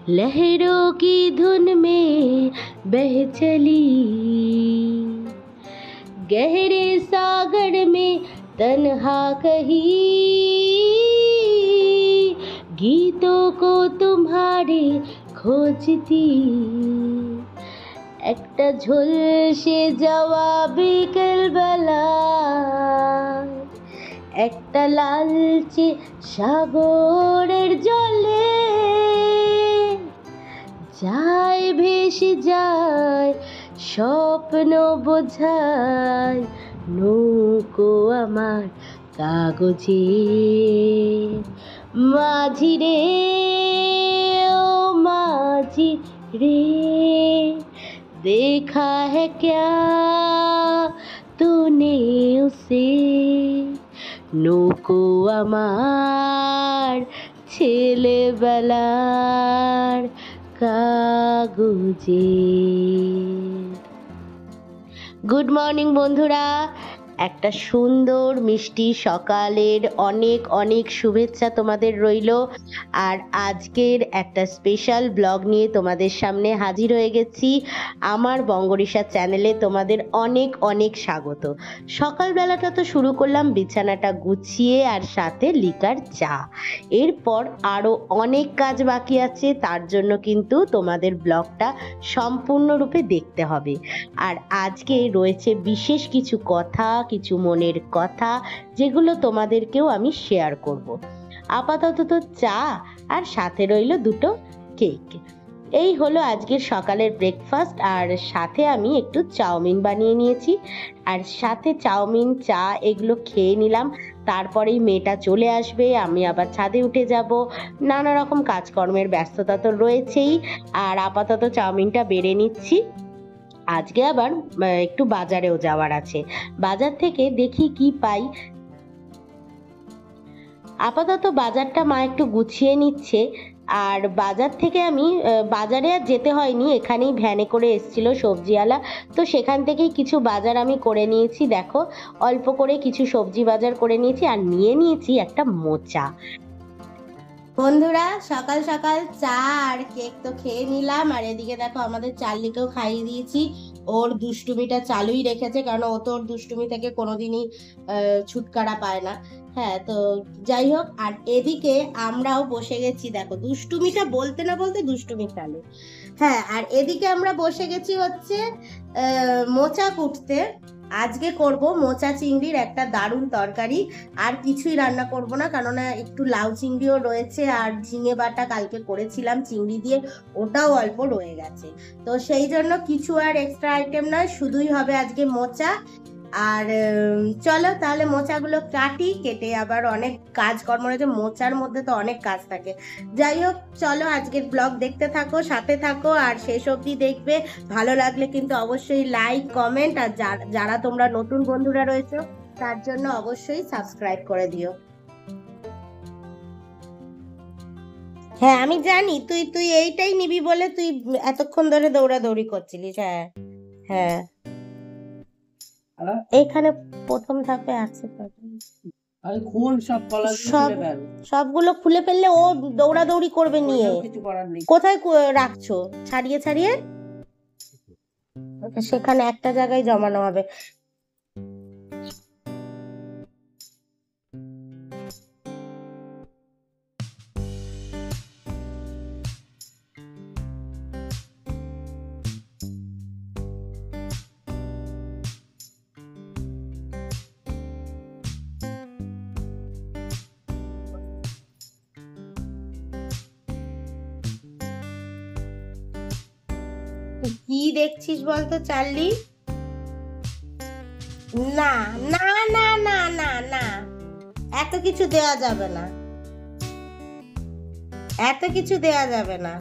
लहरों की धुन में बह चली, गहरे सागर में तन्हा कहीं, गीतों को तुम्हारे खोजती, একটা ঝলসে যাওয়া বিকেলবেলা, একটা লালচে সাগরের জলে যায় ভেসে যায় স্বপ্ন বোঝায় নৌকো আমার কাগজে। माझी रे ओ माझी रे, देखा है क्या तूने उसे, নৌকো আমার ছেলেবেলার কাগজে। গুড মর্নিং বন্ধুরা, একটা সুন্দর মিষ্টি সকালের অনেক অনেক শুভেচ্ছা তোমাদের রইল। আর আজকের একটা স্পেশাল ব্লগ নিয়ে তোমাদের সামনে হাজির হয়ে গেছি। আমার বঙ্গরিশা চ্যানেলে তোমাদের অনেক অনেক স্বাগত। সকালবেলাটা তো শুরু করলাম বিছানাটা গুছিয়ে আর সাথে লিকার চা। এরপর আরও অনেক কাজ বাকি আছে, তার জন্য কিন্তু তোমাদের ব্লগটা সম্পূর্ণরূপে দেখতে হবে। আর আজকে রয়েছে বিশেষ কিছু কথা, কিছু মনের কথা, যেগুলো তোমাদেরকেও আমি শেয়ার করব। আপাতত তো চা আর সাথে রইল দুটো কেক। এই হলো আজকের সকালের ব্রেকফাস্ট। আর সাথে আমি একটু চাউমিন বানিয়ে নিয়েছি, আর সাথে চাউমিন চা এগুলো খেয়ে নিলাম। তারপরেই মেয়েটা চলে আসবে, আমি আবার ছাদে উঠে যাব, নানা রকম কাজকর্মের ব্যস্ততা তো রয়েছেই। আর আপাতত চাউমিনটা বেড়ে নিচ্ছি। আজকে আবার একটু বাজারেও যাওয়ার আছে, বাজার থেকে দেখি কি পাই। আপাতত বাজারটা মা একটু গুছিয়ে নিচ্ছে। আর বাজার থেকে আমি বাজারে আর যেতে হয়নি, এখানেই ভ্যানে করে এসেছিল সবজিওয়ালা, তো সেখান থেকেই কিছু বাজার আমি করে নিয়েছি। দেখো, অল্প করে কিছু সবজি বাজার করে নিয়েছি, আর নিয়ে নিয়েছি একটা মোচা। বন্ধুরা, সকাল সকাল চা আর কেক তো খেয়ে নিলাম। আর এদিকে দেখো, আমাদের চার্লিকেও খাইয়ে দিয়েছি। ওর দুষ্টুমিটা চালুই রেখেছে, কারণ ও তো ওর দুষ্টুমি থেকে কোনোদিনই ছুটকারা পায় না। হ্যাঁ, তো যাই হোক। আর এদিকে আমরাও বসে গেছি, দেখো দুষ্টুমিটা বলতে না বলতে দুষ্টুমি চালু। হ্যাঁ, আর এদিকে আমরা বসে গেছি হচ্ছে মোচা কুটতে। আজকে করব মোচা চিংড়ির একটা দারুণ তরকারি। আর কিছুই রান্না করব না, কেননা একটু লাউ চিংড়িও রয়েছে, আর ঝিঙে বাটা কালকে করেছিলাম চিংড়ি দিয়ে, ওটাও অল্প রয়ে গেছে। তো সেই জন্য কিছু আর এক্সট্রা আইটেম নয়, শুধুই হবে আজকে মোচা। আর চলো তাহলে মোচাগুলো কাটি, কেটে আবার অনেক কাজকর্ম রয়েছে, মোচার মধ্যে তো অনেক কাজ থাকে। যাই হোক, চলো আজকের ব্লগ দেখতে থাকো, সাথে থাকো, আর শেষ অবধি দেখবে। ভালো লাগলে কিন্তু অবশ্যই লাইক, কমেন্ট, আর যারা তোমরা নতুন বন্ধুরা রয়েছো তার জন্য অবশ্যই সাবস্ক্রাইব করে দিও। হ্যাঁ, আমি জানি তুই এইটাই নিবি বলে তুই এতক্ষণ ধরে দৌড়াদৌড়ি করছিলিস। হ্যাঁ হ্যাঁ, এখানে প্রথম ধাপে আছে, সবগুলো খুলে ফেললে ও দৌড়াদৌড়ি করবে নিয়ে। কোথায় রাখছো? ছাড়িয়ে ছাড়িয়ে সেখানে একটা জায়গায় জমানো হবে। কি দেখছিস বলতো চার্লি? না না না না না না, এত কিছু দেয়া যাবে না, এত কিছু দেয়া যাবে না।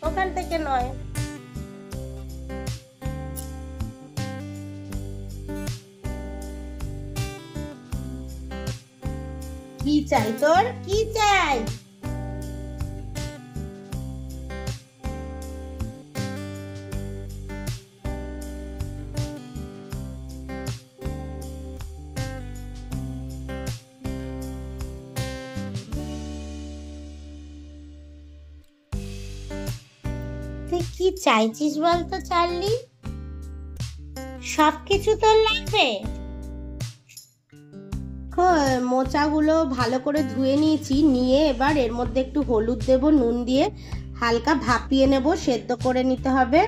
ওখান থেকে নয়, কি চাই তোর, কি চাই? কি চাইছিস বলতো চার্লি? সবকিছু তোর লাগবে? মোচাগুলো ভালো করে ধুয়ে নিয়েছি, নিয়ে এবার এর মধ্যে একটু হলুদ দেব, নুন দিয়ে হালকা ভাপিয়ে নেব, সেদ্ধ করে নিতে হবে।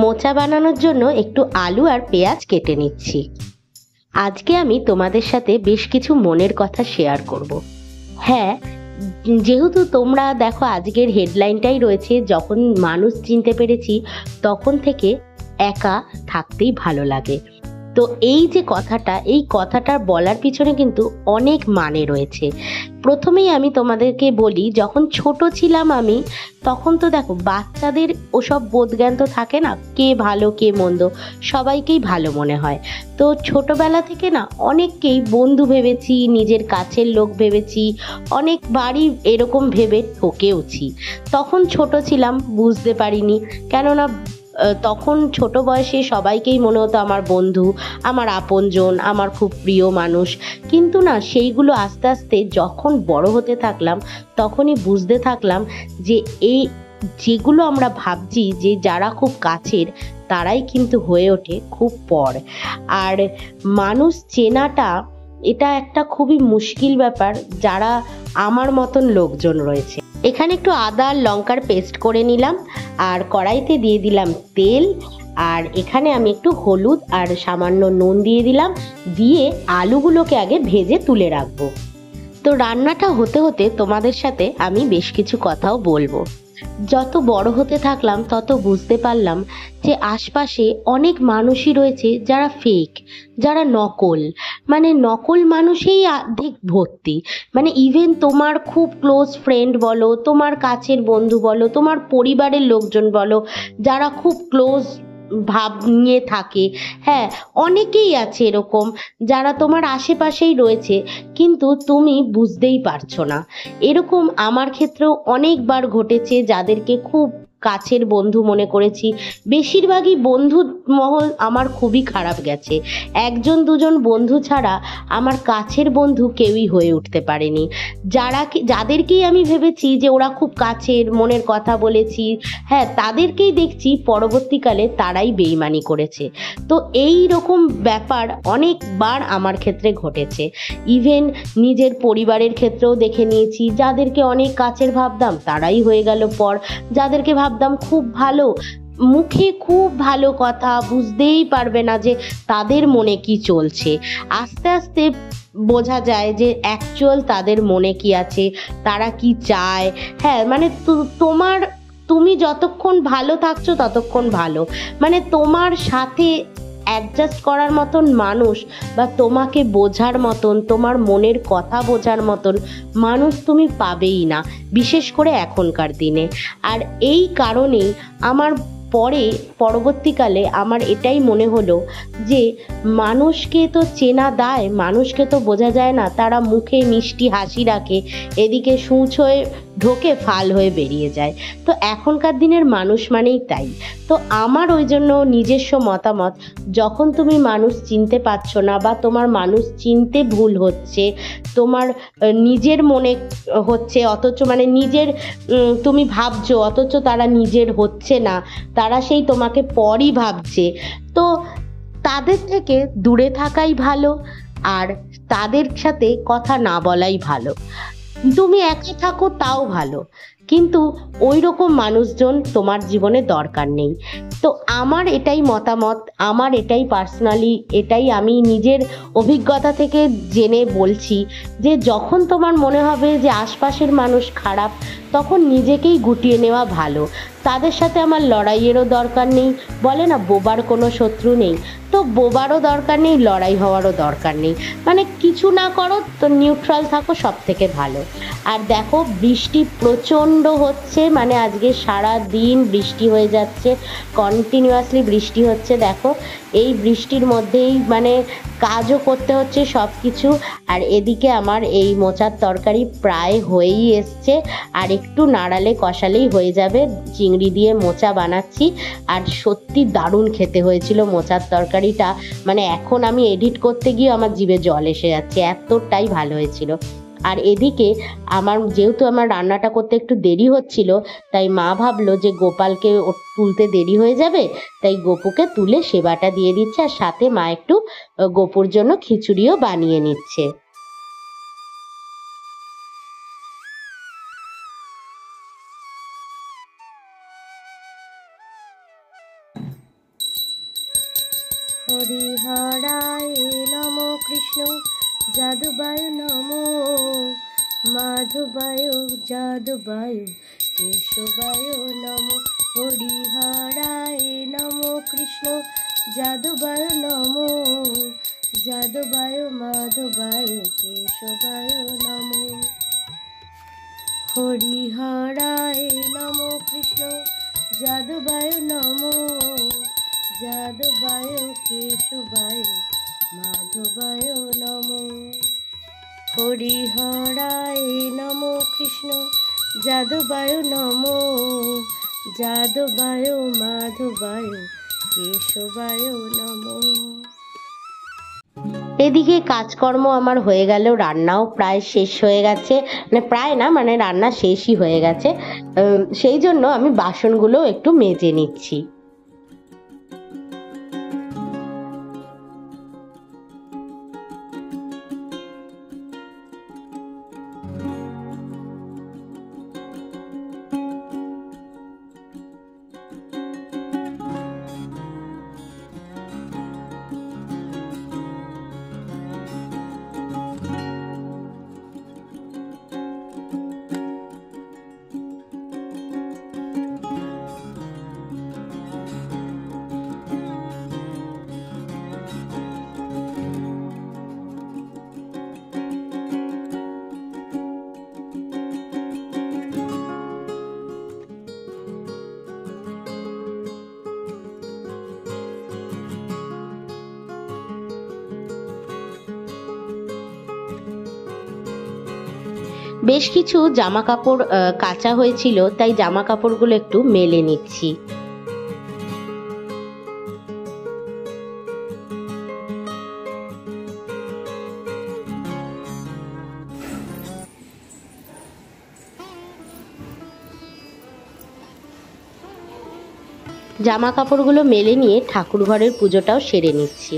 মোচা বানানোর জন্য একটু আলু আর পেঁয়াজ কেটে নিচ্ছি। আজকে আমি তোমাদের সাথে বেশ কিছু মনের কথা শেয়ার করব। হ্যাঁ, যেহেতু তোমরা দেখো আজকের হেডলাইনটাই রয়েছে, যখন মানুষ চিনতে পেরেছি তখন থেকে একা থাকতেই ভালো লাগে। তো এই যে কথাটা, এই কথাটার বলার পিছনে কিন্তু অনেক মানে রয়েছে। প্রথমেই আমি তোমাদেরকে বলি, যখন ছোট ছিলাম আমি, তখন তো দেখো বাচ্চাদের ওসব বোধজ্ঞান তো থাকে না, কে ভালো কে মন্দ, সবাইকেই ভালো মনে হয়। তো ছোটবেলা থেকে না অনেককেই বন্ধু ভেবেছি, নিজের কাছের লোক ভেবেছি, অনেকবারই এরকম ভেবে ঠকেওছি। তখন ছোট ছিলাম, বুঝতে পারিনি, কেননা তখন ছোট বয়সে সবাইকেই মনে হতো আমার বন্ধু, আমার আপনজন, আমার খুব প্রিয় মানুষ। কিন্তু না, সেইগুলো আস্তে আস্তে যখন বড় হতে থাকলাম তখনই বুঝতে থাকলাম যে এই যেগুলো আমরা ভাবছি যে যারা খুব কাছের, তারাই কিন্তু হয়ে ওঠে খুব পর। আর মানুষ চেনাটা এটা একটা খুবই মুশকিল ব্যাপার, যারা আমার মতন লোকজন রয়েছে। এখানে একটু আদা আর লঙ্কার পেস্ট করে নিলাম, আর কড়াইতে দিয়ে দিলাম তেল, আর এখানে আমি একটু হলুদ আর সামান্য নুন দিয়ে দিলাম, দিয়ে আলুগুলোকে আগে ভেজে তুলে রাখবো। তো রান্নাটা হতে হতে তোমাদের সাথে আমি বেশ কিছু কথাও বলবো। যত বড় হতে থাকলাম তত বুঝতে পারলাম যে আশপাশে অনেক মানুষই রয়েছে যারা ফেক, যারা নকল, মানে নকল মানুষেই অর্ধেক ভর্তি। মানে ইভেন তোমার খুব ক্লোজ ফ্রেন্ড বলো, তোমার কাছের বন্ধু বলো, তোমার পরিবারের লোকজন বলো, যারা খুব ক্লোজ ভাব নিয়ে থাকে, হ্যাঁ অনেকেই আছে এরকম যারা তোমার আশেপাশেই রয়েছে, কিন্তু তুমি বুঝতেই পারছো না। এরকম আমার ক্ষেত্রেও অনেকবার ঘটেছে, যাদেরকে খুব কাছের বন্ধু মনে করেছি, বেশিরভাগই বন্ধু মহল আমার খুবই খারাপ গেছে। একজন দুজন বন্ধু ছাড়া আমার কাছের বন্ধু কেউই হয়ে উঠতে পারেনি। যাদেরকেই আমি ভেবেছি যে ওরা খুব কাছের, মনের কথা বলেছি, হ্যাঁ তাদেরকেই দেখছি পরবর্তীকালে তারাই বেইমানি করেছে। তো এই রকম ব্যাপার অনেকবার আমার ক্ষেত্রে ঘটেছে। ইভেন নিজের পরিবারের ক্ষেত্রেও দেখে নিয়েছি, যাদেরকে অনেক কাছের ভাবতাম তারাই হয়ে গেল পর। যাদেরকে ভাবতাম খুব ভালো, মুখে খুব ভালো কথা, বুঝতেই পারবে না যে তাদের মনে কি চলছে। আস্তে আস্তে বোঝা যায় যে অ্যাকচুয়াল তাদের মনে কি আছে, তারা কি চায়। হ্যাঁ মানে তুমি যতক্ষণ ভালো থাকছো ততক্ষণ ভালো, মানে তোমার সাথে অ্যাডজাস্ট করার মতন মানুষ বা তোমাকে বোঝার মতন, তোমার মনের কথা বোঝার মতন মানুষ তুমি পাবেই না, বিশেষ করে এখনকার দিনে। আর এই কারণেই আমার পরবর্তীকালে আমার এটাই মনে হলো যে মানুষকে তো চেনা দায়, মানুষকে তো বোঝা যায় না, তারা মুখে মিষ্টি হাসি রাখে, এদিকে সূঁচ হয়ে ঢোকে, ফাল হয়ে বেরিয়ে যায়। তো এখনকার দিনের মানুষ মানেই তাই। তো আমার ওই জন্য নিজস্ব মতামত, যখন তুমি মানুষ চিনতে পারছো না বা তোমার মানুষ চিনতে ভুল হচ্ছে, তোমার নিজের মনে হচ্ছে অথচ মানে নিজের তুমি ভাবছো অথচ তারা নিজের হচ্ছে না, তারা সেই তোমাকে পরই ভাবছে, তো তাদের থেকে দূরে থাকাই ভালো, আর তাদের সাথে কথা না বলাই ভালো। তুমি একা থাকো তাও ভালো, কিন্তু ওই রকম মানুষজন তোমার জীবনে দরকার নেই। তো আমার এটাই মতামত, আমার এটাই পার্সোনালি, এটাই আমি নিজের অভিজ্ঞতা থেকে জেনে বলছি যে যখন তোমার মনে হবে যে আশপাশের মানুষ খারাপ, তখন নিজেকেই গুটিয়ে নেওয়া ভালো। তাদের সাথে আমার লড়াইয়েরও দরকার নেই, বলে না বোবার কোনো শত্রু নেই, তো বোবারও দরকার নেই, লড়াই হওয়ারও দরকার নেই, মানে কিছু না করো তো নিউট্রাল থাকো, সব থেকে ভালো। আর দেখো বৃষ্টি প্রচণ্ড হচ্ছে, মানে আজকে সারা দিন বৃষ্টি হয়ে যাচ্ছে, কন্টিনিউয়াসলি বৃষ্টি হচ্ছে। দেখো এই বৃষ্টির মধ্যেই মানে কাজও করতে হচ্ছে সব কিছু। আর এদিকে আমার এই মোচার তরকারি প্রায় হয়েই এসছে, আর একটু নাড়ালে কষালেই হয়ে যাবে। চিংড়ি দিয়ে মোচা বানাচ্ছি, আর সত্যি দারুণ খেতে হয়েছিল মোচার তরকারিটা। মানে এখন আমি এডিট করতে গিয়ে আমার জিভে জল এসে যাচ্ছে, এতটাই ভালো হয়েছিল। আর এদিকে যেহেতু আমার রান্নাটা করতে একটু দেরি হচ্ছিল, তাই মা ভাবলো যে গোপালকে তুলতে দেরি হয়ে যাবে, তাই গপুকে তুলে সেবাটা দিয়ে দিচ্ছে, আর সাথে মা একটু গপুর জন্য খিচুড়িও বানিয়ে নিচ্ছে। হরিহরায় নম কৃষ্ণ যাদবায় নম মাধবায় যাদবায় কেশবায় নম। হরিহরায় নম কৃষ্ণ যাদবায় নম যাদবায় মাধবায় কেশবায় নম। হরিহরায় নম কৃষ্ণ যাদবায় নম যাদবায় কেশবায় মাধবায় নম। হরিহরায় নম কৃষ্ণ যাদবায় নম যাদবায় মাধবায় কেশবায় নম। এদিকে কাজকর্ম আমার হয়ে গেল, রান্নাও প্রায় শেষ হয়ে গেছে, মানে প্রায় না, মানে রান্না শেষই হয়ে গেছে। সেই জন্য আমি বাসনগুলো একটু মেজে নিচ্ছি। বেশ কিছু জামা কাপড় কাচা হয়েছিল, তাই জামা কাপড়গুলো একটু মেলে নিচ্ছি। জামা কাপড়গুলো মেলে নিয়ে ঠাকুর ঘরের পুজোটাও সেরে নিচ্ছি।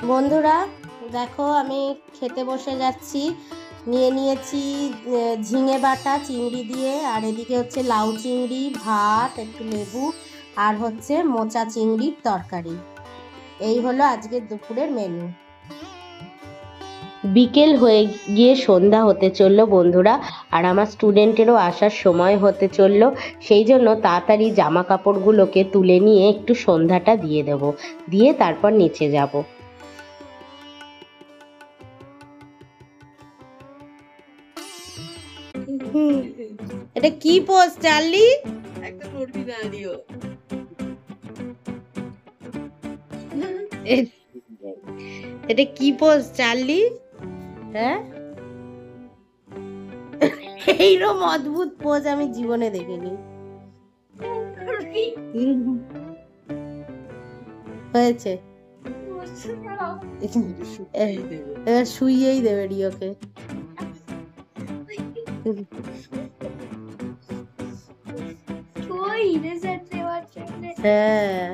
বন্ধুরা দেখো, আমি খেতে বসে যাচ্ছি। নিয়ে নিয়েছি ঝিঙে বাটা চিংড়ি দিয়ে, আর এদিকে হচ্ছে লাউ চিংড়ি, ভাত, একটু লেবু, আর হচ্ছে মোচা চিংড়ির তরকারি। এই হলো আজকের দুপুরের মেনু। বিকেল হয়ে গিয়ে সন্ধ্যা হতে চললো বন্ধুরা, আর আমার স্টুডেন্টেরও আসার সময় হতে চললো। সেই জন্য তাড়াতাড়ি জামা কাপড়গুলোকে তুলে নিয়ে একটু সন্ধ্যাটা দিয়ে দেব, দিয়ে তারপর নিচে যাব। এটা কি পোস্ট চার্লি? একটা করবি না দিও। এটা কি পোস্ট চার্লি? হ্যাঁ, এইরকম অদ্ভুত পোজ আমি জীবনে দেখিনি। হয়েছে, শুইয়েই দেবে রিওকে। হ্যাঁ,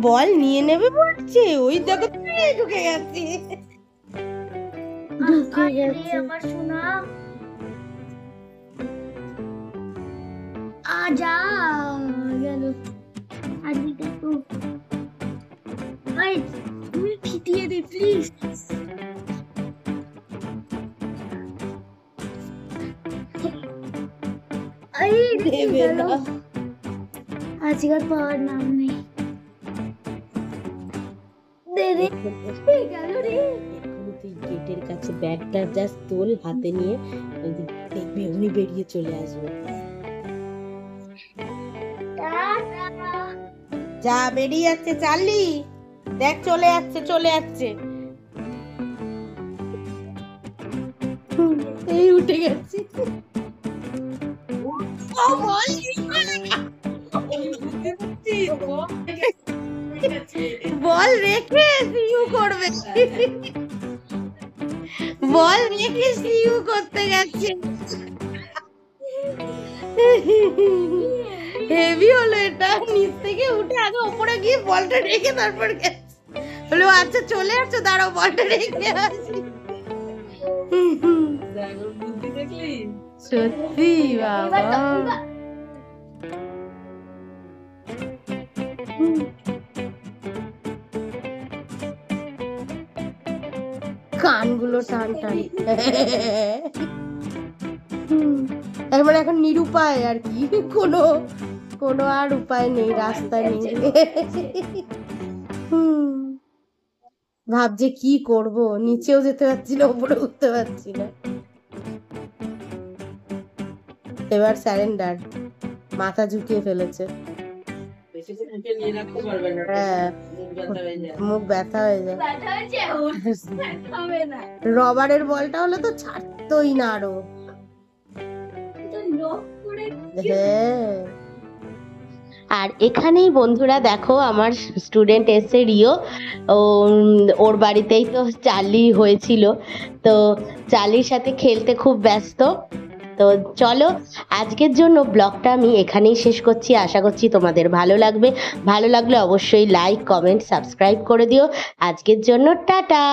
বল নিয়ে নেবে বলছে, ওই দেখো ঢুকে গেছে ঢুকে গেছে আমার সোনা আজা গেল। আজকে দেখো তুমি ফিটিয়ে দে প্লিজ। দেবে না, আজকের পাওয়ার নাম নেই। দে রে গেল রে। তুই গেটের কাছে ব্যাগটা জাস্ট তোল হাতে নিয়ে, দেখবি উনি বেরিয়ে চলে আসবে। যা বেরিয়ে যাচ্ছে চার্লি, দেখ চলে যাচ্ছে চলে যাচ্ছে। এই উঠে গেছে। বল রেখে সিইউ করবে, বল রেখে সিইউ করতে গেছে। হেভি হলো এটা, নিচ থেকে উঠে আগে উপরে গিয়ে বলটা রেখে তারপর গেছে। বলে আচ্ছা চলে আসছো, দাঁড়াও বলটা রেখে আসি। সত্যি বাবা, কানগুলো টান টান। তার মানে এখন নিরুপায় আর কি, কোনো কোনো আর উপায় নেই, রাস্তা নেই। ভাবছে কি করব, নিচেও যেতে পারছি না, উপরে উঠতে পারছি না। এবার স্যারেন্ডার, মাথা ঝুঁকিয়ে ফেলেছে। হ্যাঁ মুখ ব্যথা হয়ে যায়। রবারের বলটা হলে তো ছাড়তোই না আরো। হ্যাঁ, আর এখানেই বন্ধুরা দেখো আমার স্টুডেন্ট এসে রিও, ওর বাড়িতেই তো চার্লি হয়েছিল, তো চার্লির সাথে খেলতে খুব ব্যস্ত। তো চলো আজকের জন্য ব্লগটা আমি এখানেই শেষ করছি, আশা করছি তোমাদের ভালো লাগবে। ভালো লাগলে অবশ্যই লাইক কমেন্ট সাবস্ক্রাইব করে দিও। আজকের জন্য টাটা।